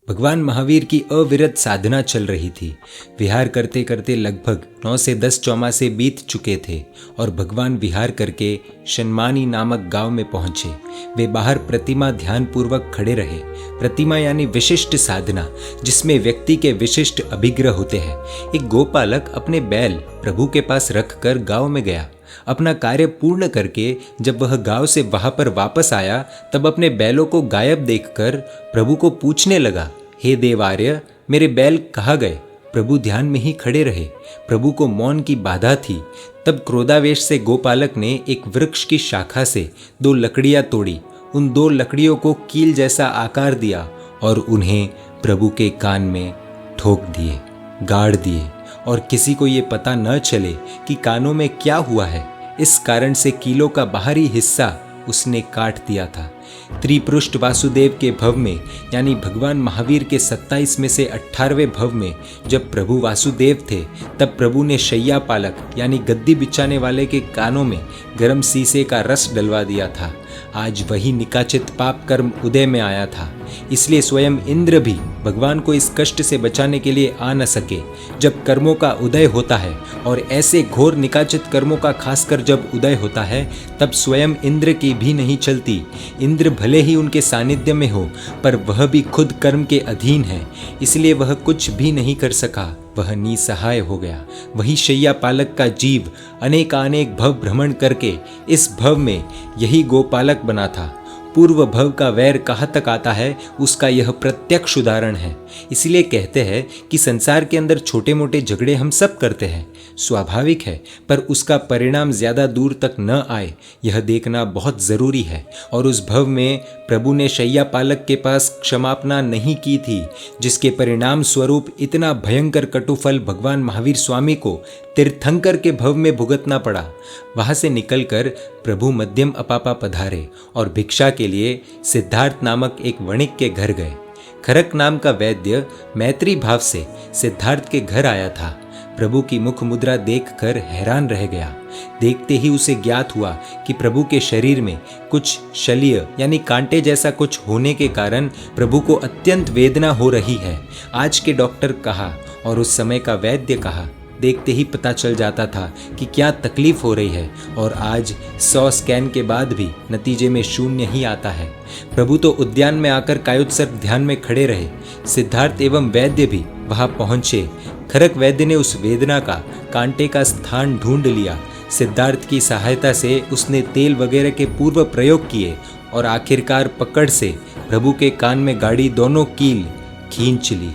भगवान महावीर की अविरत साधना चल रही थी। विहार करते करते लगभग 9 से 10 चौमासे बीत चुके थे और भगवान विहार करके शनमानी नामक गांव में पहुंचे। वे बाहर प्रतिमा ध्यानपूर्वक खड़े रहे। प्रतिमा यानी विशिष्ट साधना, जिसमें व्यक्ति के विशिष्ट अभिग्रह होते हैं। एक गोपालक अपने बैल प्रभु के पास रख कर गाँव में गया। अपना कार्य पूर्ण करके जब वह गांव से वहां पर वापस आया, तब अपने बैलों को गायब देखकर प्रभु को पूछने लगा, हे देवार्य, मेरे बैल कहाँ गए? प्रभु ध्यान में ही खड़े रहे। प्रभु को मौन की बाधा थी। तब क्रोधावेश से गोपालक ने एक वृक्ष की शाखा से 2 लकड़ियां तोड़ी। उन 2 लकड़ियों को कील जैसा आकार दिया और उन्हें प्रभु के कान में ठोक दिए, गाड़ दिए, और किसी को ये पता न चले कि कानों में क्या हुआ है। इस कारण से कीलों का बाहरी हिस्सा उसने काट दिया था। त्रिपुरुष वासुदेव के भव में यानी भगवान महावीर के 27 में से 18वें भव में जब प्रभु वासुदेव थे, तब प्रभु ने शैया पालक यानी गद्दी बिछाने वाले के कानों में गर्म शीशे का रस डलवा दिया था। आज वही निकाचित पाप कर्म उदय में आया था। इसलिए स्वयं इंद्र भी भगवान को इस कष्ट से बचाने के लिए आ न सके। जब कर्मों का उदय होता है, और ऐसे घोर निकाचित कर्मों का खासकर जब उदय होता है, तब स्वयं इंद्र की भी नहीं चलती। इंद्र भले ही उनके सानिध्य में हो, पर वह भी खुद कर्म के अधीन है, इसलिए वह कुछ भी नहीं कर सका। वह निसहाय हो गया। वही शैया पालक का जीव अनेकानेक भव भ्रमण करके इस भव में यही गोपालक बना था। पूर्व भव का वैर कहाँ तक आता है, उसका यह प्रत्यक्ष उदाहरण है। इसलिए कहते हैं कि संसार के अंदर छोटे मोटे झगड़े हम सब करते हैं, स्वाभाविक है, पर उसका परिणाम ज्यादा दूर तक न आए, यह देखना बहुत जरूरी है। और उस भव में प्रभु ने शैया पालक के पास क्षमापना नहीं की थी, जिसके परिणाम स्वरूप इतना भयंकर कटुफल भगवान महावीर स्वामी को तीर्थंकर के भव में भुगतना पड़ा। वहां से निकलकर प्रभु मध्यम अपापा पधारे और भिक्षा के लिए सिद्धार्थ नामक एक वणिक के घर गए। खरक नाम का वैद्य मैत्री भाव से सिद्धार्थ के घर आया था। प्रभु की मुख मुद्रा देखकर हैरान रह गया। देखते ही उसे ज्ञात हुआ कि प्रभु के शरीर में कुछ शल्य यानी कांटे जैसा कुछ होने के कारण प्रभु को अत्यंत वेदना हो रही है। आज के डॉक्टर कहा और उस समय का वैद्य कहा, देखते ही पता चल जाता था कि क्या तकलीफ हो रही है, और आज 100 स्कैन के बाद भी नतीजे में 0 ही आता है। प्रभु तो उद्यान में आकर कायोत्सर्ग ध्यान में खड़े रहे। सिद्धार्थ एवं वैद्य भी वहां पहुंचे। खरक वैद्य ने उस वेदना का कांटे का स्थान ढूंढ लिया। सिद्धार्थ की सहायता से उसने तेल वगैरह के पूर्व प्रयोग किए और आखिरकार पकड़ से प्रभु के कान में गाड़ी दोनों कील खींच ली।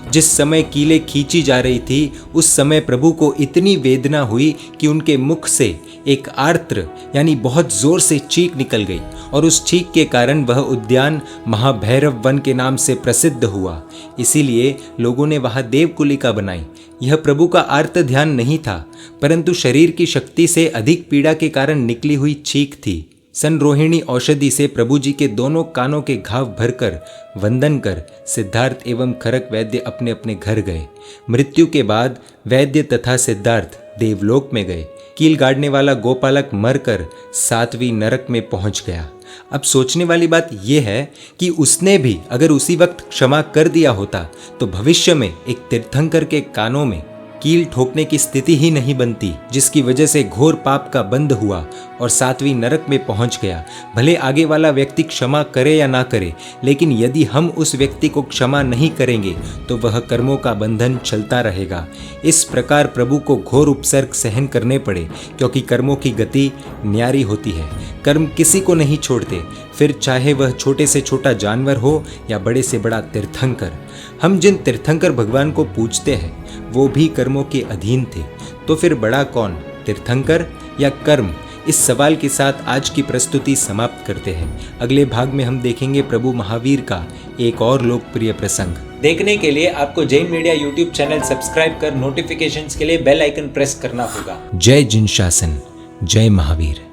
जिस समय कीलें खींची जा रही थी, उस समय प्रभु को इतनी वेदना हुई कि उनके मुख से एक आर्त्र यानी बहुत जोर से चीख निकल गई, और उस चीख के कारण वह उद्यान महाभैरव वन के नाम से प्रसिद्ध हुआ। इसीलिए लोगों ने वहां देवकुलिका बनाई। यह प्रभु का आर्त ध्यान नहीं था, परंतु शरीर की शक्ति से अधिक पीड़ा के कारण निकली हुई चीख थी। सनरोहिणी औषधि से प्रभु जी के दोनों कानों के घाव भरकर वंदन कर सिद्धार्थ एवं खरक वैद्य अपने अपने घर गए। मृत्यु के बाद वैद्य तथा सिद्धार्थ देवलोक में गए। कील गाड़ने वाला गोपालक मरकर 7वीं नरक में पहुंच गया। अब सोचने वाली बात यह है कि उसने भी अगर उसी वक्त क्षमा कर दिया होता, तो भविष्य में एक तीर्थंकर के कानों में कील ठोकने की स्थिति ही नहीं बनती, जिसकी वजह से घोर पाप का बंध हुआ और 7वीं नरक में पहुंच गया। भले आगे वाला व्यक्ति क्षमा करे या ना करे, लेकिन यदि हम उस व्यक्ति को क्षमा नहीं करेंगे तो वह कर्मों का बंधन चलता रहेगा। इस प्रकार प्रभु को घोर उपसर्ग सहन करने पड़े, क्योंकि कर्मों की गति न्यारी होती है। कर्म किसी को नहीं छोड़ते, फिर चाहे वह छोटे से छोटा जानवर हो या बड़े से बड़ा तीर्थंकर। हम जिन तीर्थंकर भगवान को पूजते हैं, वो भी कर्मों के अधीन थे, तो फिर बड़ा कौन, तीर्थंकर या कर्म? इस सवाल के साथ आज की प्रस्तुति समाप्त करते हैं। अगले भाग में हम देखेंगे प्रभु महावीर का एक और लोकप्रिय प्रसंग। देखने के लिए आपको Jain media YouTube channel subscribe कर नोटिफिकेशंस के लिए बेल आइकन प्रेस करना होगा। जय जिन शासन, जय महावीर।